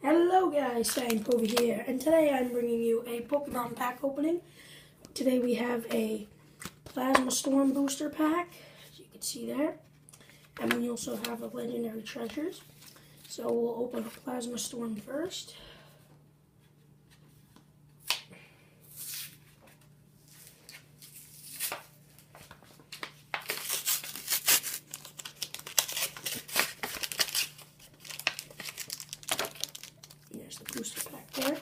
Hello guys, Sank over here, and today I'm bringing you a Pokemon pack opening. Today we have a Plasma Storm booster pack, as you can see there, and we also have a Legendary Treasures. So we'll open a Plasma Storm first. There's the booster pack there.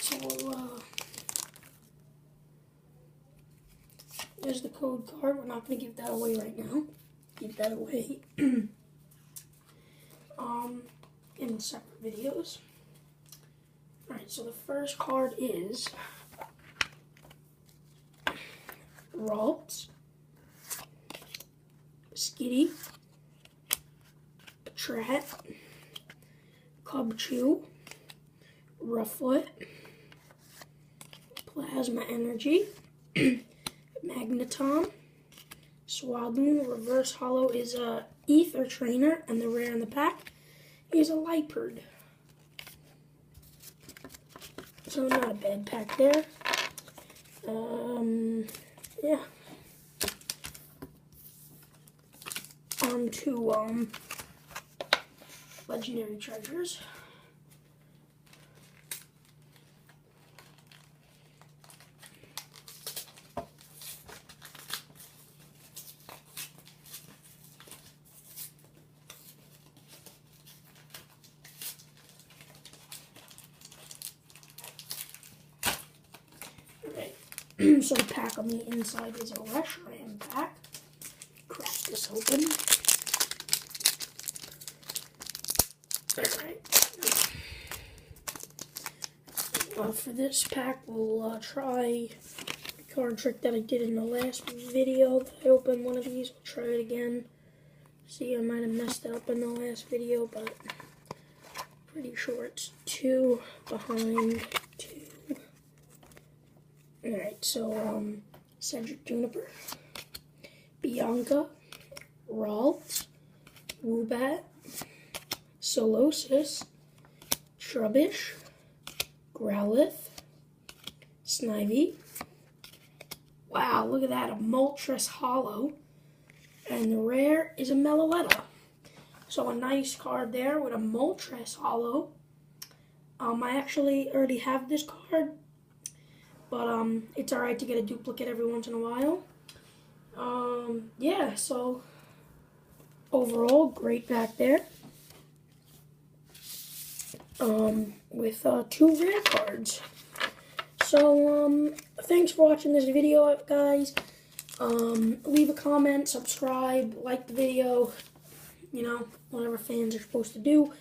So there's the code card. We're not going to give that away right now. Give that away in separate videos. Alright, so the first card is Ralts, Skitty, Trat, Cubchoo, Rufflet, Plasma Energy, Magneton, Swadloon. Reverse Holo is a Ether Trainer, and the rare in the pack is a Liepard. So not a bad pack there. Yeah. On to Legendary Treasures. So the pack on the inside is a Reshiram pack. Crack this open. Alright. For this pack, we'll try the card trick that I did in the last video. I opened one of these. We'll try it again. See, I might have messed it up in the last video, but pretty sure it's 2 behind 2. Alright, so, Cedric Juniper, Bianca, Ralts, Woobat, Solosis, Trubbish, Growlithe, Snivy. Wow, look at that, a Moltres Holo. And the rare is a Meloetta. So a nice card there with a Moltres Holo. I actually already have this card, but it's alright to get a duplicate every once in a while. Yeah, so overall, great pack there. With 2 rare cards. So, thanks for watching this video, guys. Leave a comment, subscribe, like the video, you know, whatever fans are supposed to do.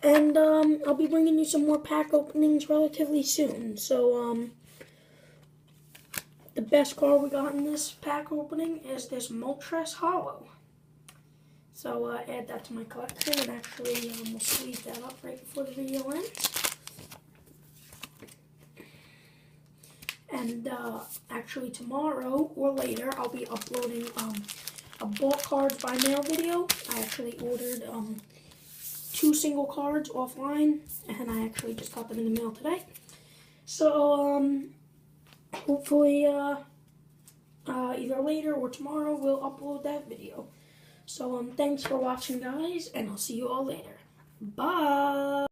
And, I'll be bringing you some more pack openings relatively soon. So, the best card we got in this pack opening is this Moltres Holo. So add that to my collection, and actually we'll sleeve that up right before the video ends. And actually tomorrow or later I'll be uploading a bulk cards by mail video. I actually ordered 2 single cards offline, and I actually just got them in the mail today. So hopefully, either later or tomorrow, we'll upload that video. So, thanks for watching, guys, and I'll see you all later. Bye!